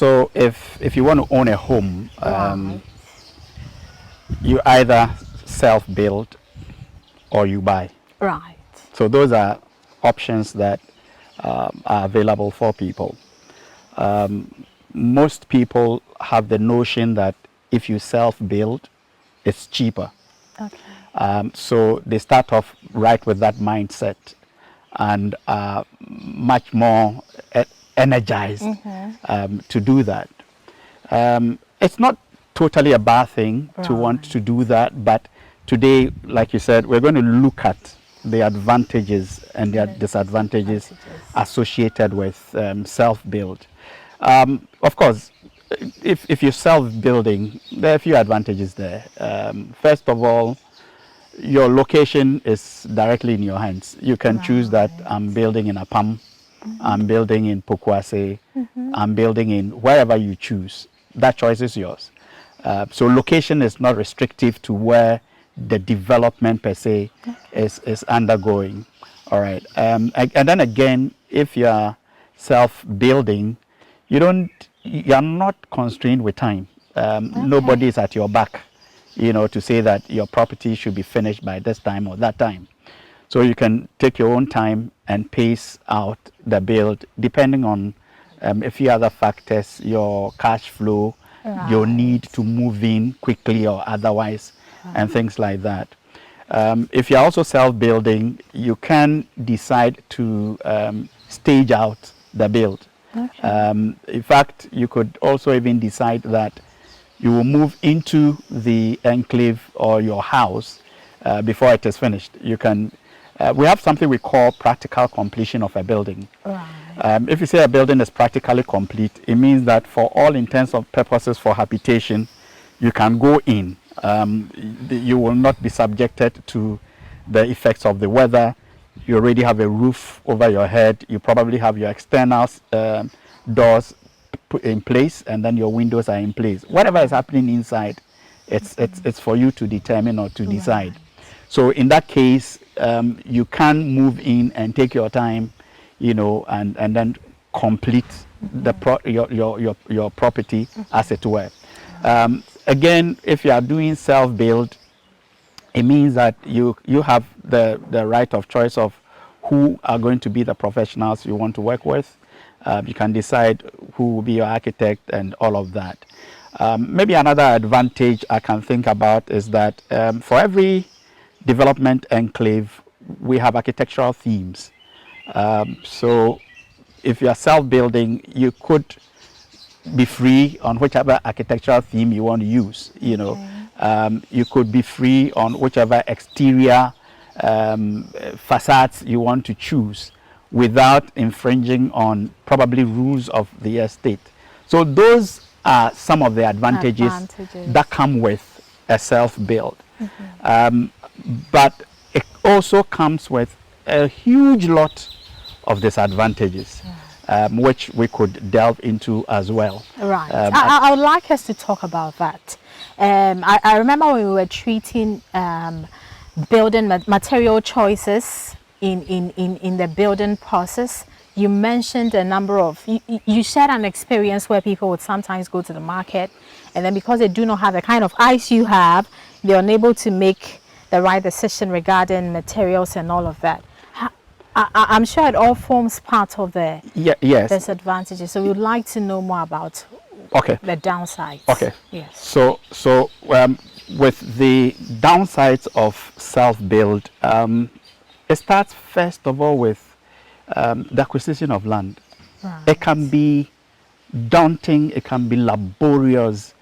So if you want to own a home, Right. you either self-build or you buy. Right. So those are options that are available for people. Most people have the notion that if you self-build, it's cheaper. Okay. So they start off right with that mindset and are much more energized to do that. It's not totally a bad thing to want Right. to do that, but today, like you said, we're going to look at the advantages and the disadvantages associated with self-build. Of course, if you're self-building, there are a few advantages there. First of all, your location is directly in your hands. You can choose that I'm building in Apam, I'm building in Pokwase, I'm building in wherever you choose. That choice is yours. So location is not restrictive to where the development per se is undergoing. All right. And then again, if you're self-building, you're not constrained with time. Nobody is at your back, to say that your property should be finished by this time or that time. So you can take your own time and pace out the build depending on a few other factors, your cash flow, your need to move in quickly or otherwise, and things like that. If you're also self-building, you can decide to stage out the build. In fact, you could also even decide that you will move into the enclave or your house before it is finished. You can. We have something we call practical completion of a building. If you say a building is practically complete, it means that for all intents and purposes for habitation, you can go in. You will not be subjected to the effects of the weather. You already have a roof over your head. You probably have your external doors put in place, and then your windows are in place. Whatever is happening inside, it's for you to determine or to decide. So in that case, you can move in and take your time, and then complete your property, as it were. Again, if you are doing self-build, it means that you have the right of choice of who are going to be the professionals you want to work with. You can decide who will be your architect and all of that. Maybe another advantage I can think about is that for every development enclave, we have architectural themes. So if you are self-building, you could be free on whichever architectural theme you want to use. You could be free on whichever exterior facades you want to choose without infringing on probably rules of the estate. So those are some of the advantages that come with a self-build. But it also comes with a huge lot of disadvantages, which we could delve into as well. Right. I would like us to talk about that. I remember when we were treating building material choices in the building process, you mentioned a number of, you shared an experience where people would sometimes go to the market, and then because they do not have the kind of eyes you have, they're unable to make the right decision regarding materials and all of that. I'm sure it all forms part of the disadvantages. So we'd like to know more about the downsides. Okay. Yes. So with the downsides of self-build, it starts first of all with the acquisition of land. It can be daunting. It can be laborious.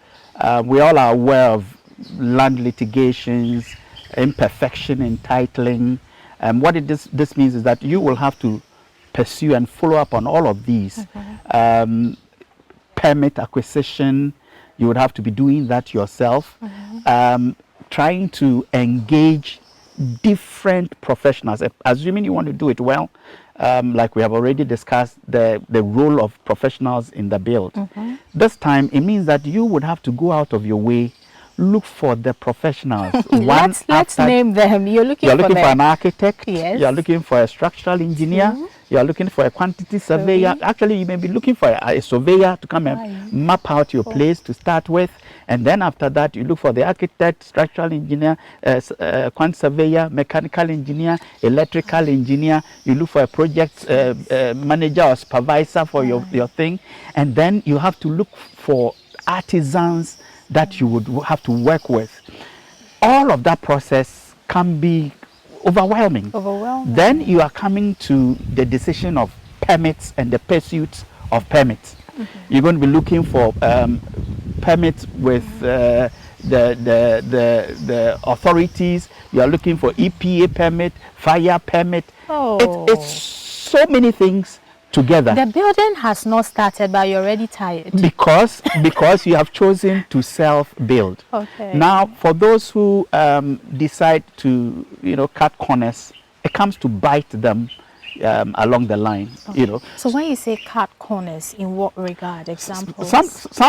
We all are aware of land litigations, imperfection in titling. What this means is that you will have to pursue and follow up on all of these. Permit acquisition, you would have to be doing that yourself. Trying to engage different professionals, assuming you want to do it well. Like we have already discussed, the role of professionals in the build. This time, it means that you would have to go out of your way, look for the professionals. Let's name them. You're looking for an architect. Yes. You're looking for a structural engineer. You are looking for a quantity surveyor. Actually, you may be looking for a surveyor to come and map out your place to start with. And then after that, you look for the architect, structural engineer, quant surveyor, mechanical engineer, electrical engineer. You look for a project manager or supervisor for your thing. And then you have to look for artisans that you would have to work with. All of that process can be overwhelming. Then you are coming to the decision of permits and the pursuit of permits. You're going to be looking for permits with the authorities. You are looking for EPA permit, fire permit. It's so many things together. The building has not started, but you're already tired. Because you have chosen to self-build. Now, for those who decide to, cut corners, it comes to bite them along the line. So when you say cut corners, in what regard? Examples?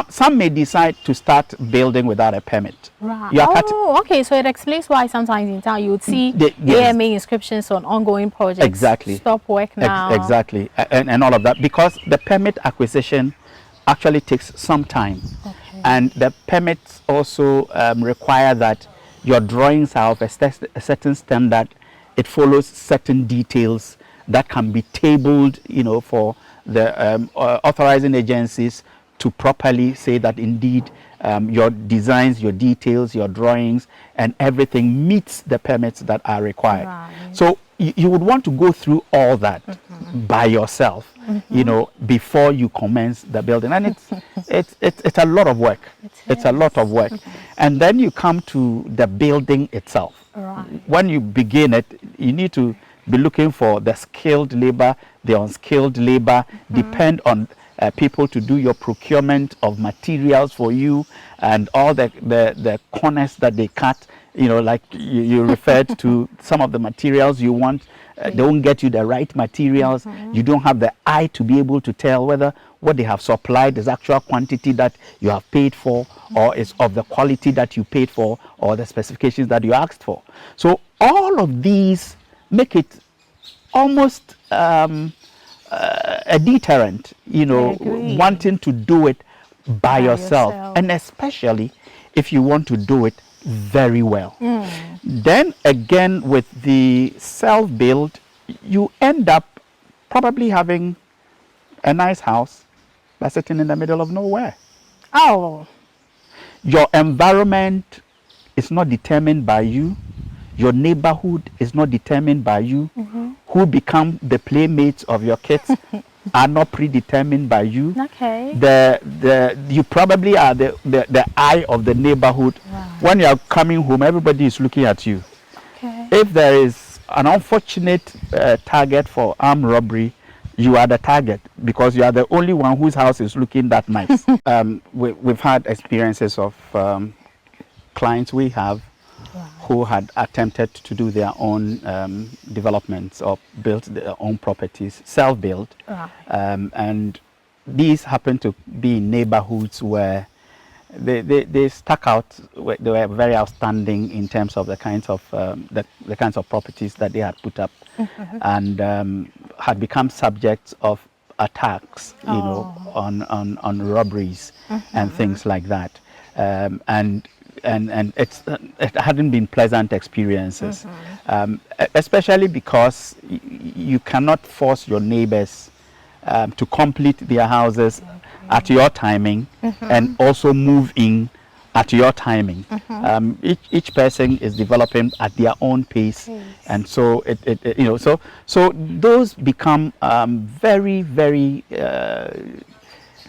Some may decide to start building without a permit. Right. Okay. So it explains why sometimes in town you would see AMA inscriptions on ongoing projects. Exactly. Stop work now. Exactly. And all of that, because the permit acquisition actually takes some time. And the permits also require that your drawings are of a certain standard. It follows certain details that can be tabled, for the authorizing agencies to properly say that indeed your designs, your details, your drawings, and everything meets the permits that are required. So you would want to go through all that by yourself, before you commence the building, and it's a lot of work. It's a lot of work, and then you come to the building itself. When you begin it, you need to be looking for the skilled labor, the unskilled labor, depend on people to do your procurement of materials for you, and all the corners that they cut, like you referred to some of the materials you want, they won't get you the right materials. You don't have the eye to be able to tell whether what they have supplied is actual quantity that you have paid for, or is of the quality that you paid for, or the specifications that you asked for. So all of these make it almost a deterrent, wanting to do it by yourself, and especially if you want to do it very well. Then again, with the self-build, you end up probably having a nice house but sitting in the middle of nowhere. Your environment is not determined by you. Your neighborhood is not determined by you. Who become the playmates of your kids are not predetermined by you. You probably are the eye of the neighborhood. When you are coming home, everybody is looking at you. If there is an unfortunate target for armed robbery, you are the target, because you are the only one whose house is looking that nice. We've had experiences of clients we have who had attempted to do their own developments or built their own properties, self-built. And these happen to be in neighborhoods where they stuck out. They were very outstanding in terms of the kinds of the kinds of properties that they had put up, and had become subjects of attacks, on robberies and things like that. And it hadn't been pleasant experiences, especially because you cannot force your neighbors to complete their houses at your timing, and also move in at your timing. Each person is developing at their own pace, and so so those become very, very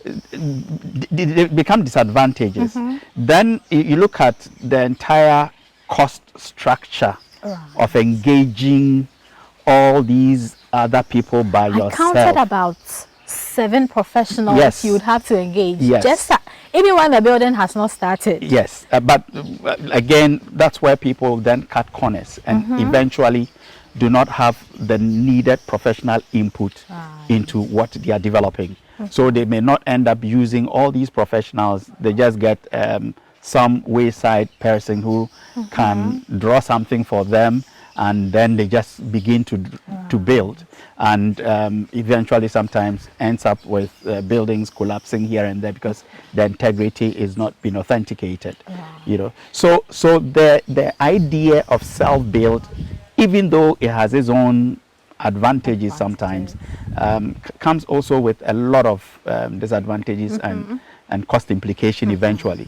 they become disadvantages. Then you look at the entire cost structure of engaging all these other people by yourself. I counted about 7 professionals you would have to engage. Just even when the building has not started. But again, that's where people then cut corners and eventually do not have the needed professional input into what they are developing. So they may not end up using all these professionals. They just get some wayside person who can draw something for them, and then they just begin to build, and eventually sometimes ends up with buildings collapsing here and there because the integrity is not being authenticated. You know, so the idea of self-build, even though it has its own advantages sometimes, comes also with a lot of disadvantages and cost implication eventually,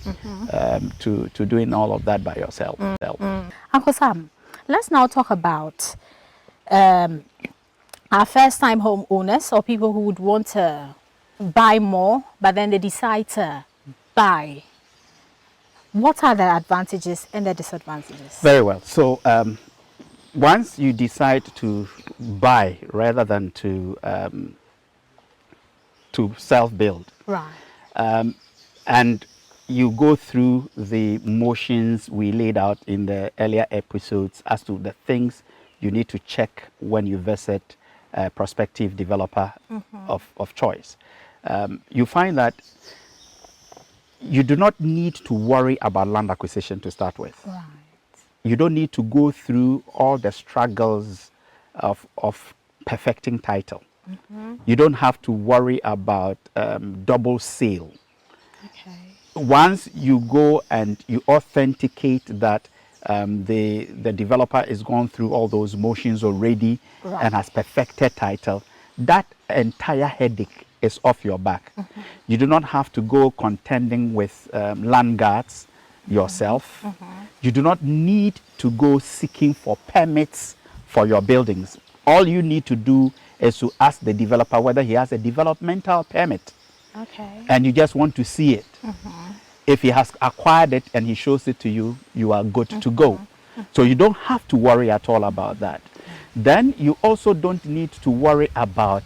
to doing all of that by yourself. Uncle Sam, let's now talk about our first-time homeowners, or people who would want to buy more, but then they decide to buy. What are the advantages and the disadvantages? Very well. So once you decide to buy rather than to self-build, Right. and you go through the motions we laid out in the earlier episodes as to the things you need to check when you visit a prospective developer of choice, you find that you do not need to worry about land acquisition to start with. Right. You don't need to go through all the struggles of perfecting title. You don't have to worry about double sale. Okay. Once you go and you authenticate that the developer is gone through all those motions already and has perfected title, that entire headache is off your back. You do not have to go contending with land guards yourself. You do not need to go seeking for permits for your buildings. All you need to do is to ask the developer whether he has a developmental permit. Okay. And you just want to see it. If he has acquired it and he shows it to you, you are good to go. So you don't have to worry at all about that. Then you also don't need to worry about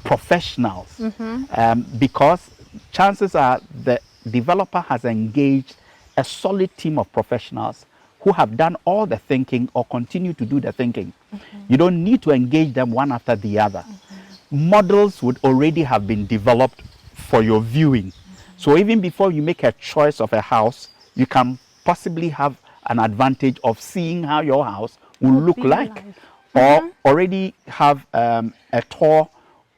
professionals, because chances are the developer has engaged a solid team of professionals who have done all the thinking or continue to do the thinking. You don't need to engage them one after the other. Models would already have been developed for your viewing. So even before you make a choice of a house, you can possibly have an advantage of seeing how your house will look like. Or already have a tour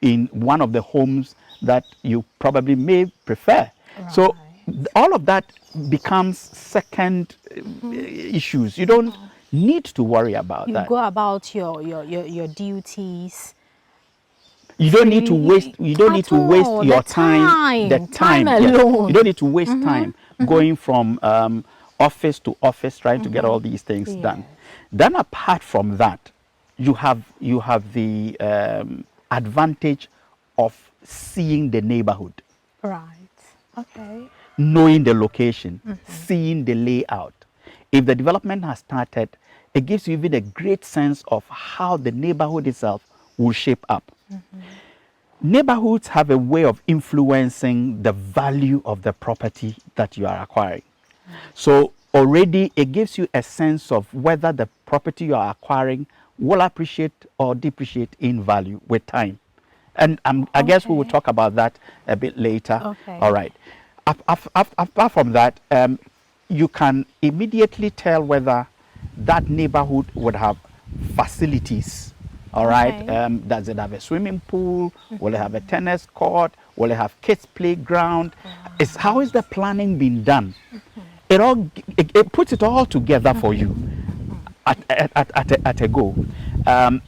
in one of the homes that you probably may prefer. So all of that becomes second issues. You don't need to worry about You that. go about your duties. You don't need to waste. You don't need to waste your time. The time alone. You don't need to waste time going from office to office trying to get all these things done. Then apart from that, you have the advantage of seeing the neighborhood. Right. Okay. Knowing the location, seeing the layout. If the development has started, it gives you even a great sense of how the neighborhood itself will shape up. Neighborhoods have a way of influencing the value of the property that you are acquiring. So already it gives you a sense of whether the property you are acquiring will appreciate or depreciate in value with time. And I guess we will talk about that a bit later. Okay. All right. Apart from that, you can immediately tell whether that neighborhood would have facilities. All right. Does it have a swimming pool? Will it have a tennis court? Will it have kids' playground? How is the planning being done? It puts it all together for you at a go.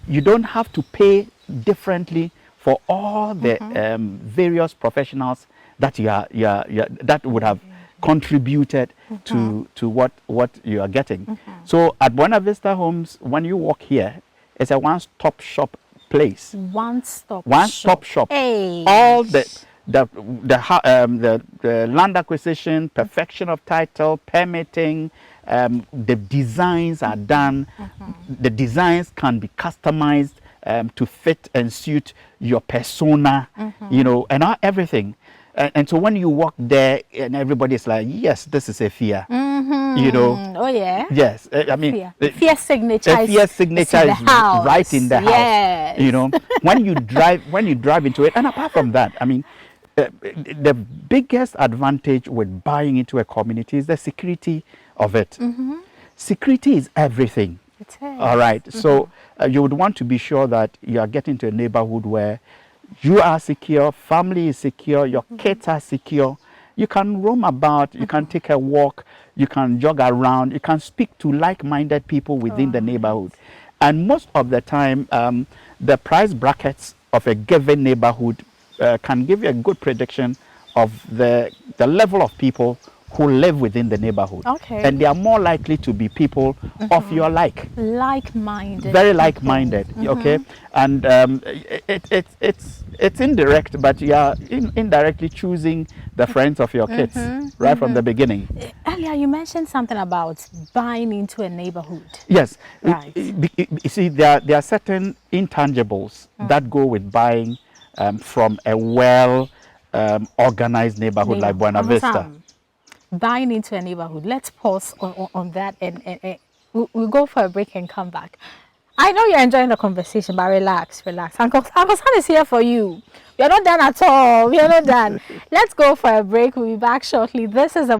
You don't have to pay differently for all the various professionals that that would have contributed to what you are getting. So at Buena Vista Homes, when you walk here, it's a one-stop shop place. One-stop shop. Hey. All the land acquisition, perfection of title, permitting, the designs are done. The designs can be customized to fit and suit your persona, you know, and everything. And so when you walk there, and everybody's like, yes, this is a fear. You know. Oh yeah. Yes, I mean, fear signature. Fear signature is right in the house. You know, when you drive into it, and apart from that, I mean, the biggest advantage with buying into a community is the security of it. Security is everything. It is. All right. So you would want to be sure that you are getting to a neighborhood where you are secure, family is secure, your kids are secure. You can roam about, you can take a walk, you can jog around, you can speak to like-minded people within the neighborhood. And most of the time, the price brackets of a given neighborhood can give you a good prediction of the level of people who live within the neighborhood. Okay. And they are more likely to be people of your Like-minded. very like-minded. Okay. And it's indirect, but you are indirectly choosing the friends of your kids right from the beginning. Earlier, you mentioned something about buying into a neighborhood. Yes. Right. You see, there are certain intangibles that go with buying from a well organized neighborhood like Buena Vista. Buying into a neighborhood. Let's pause on that, and we'll go for a break and come back. I know you're enjoying the conversation, but relax. Uncle Sam is here for you. We are not done at all. We are not done. Let's go for a break. We'll be back shortly. This is a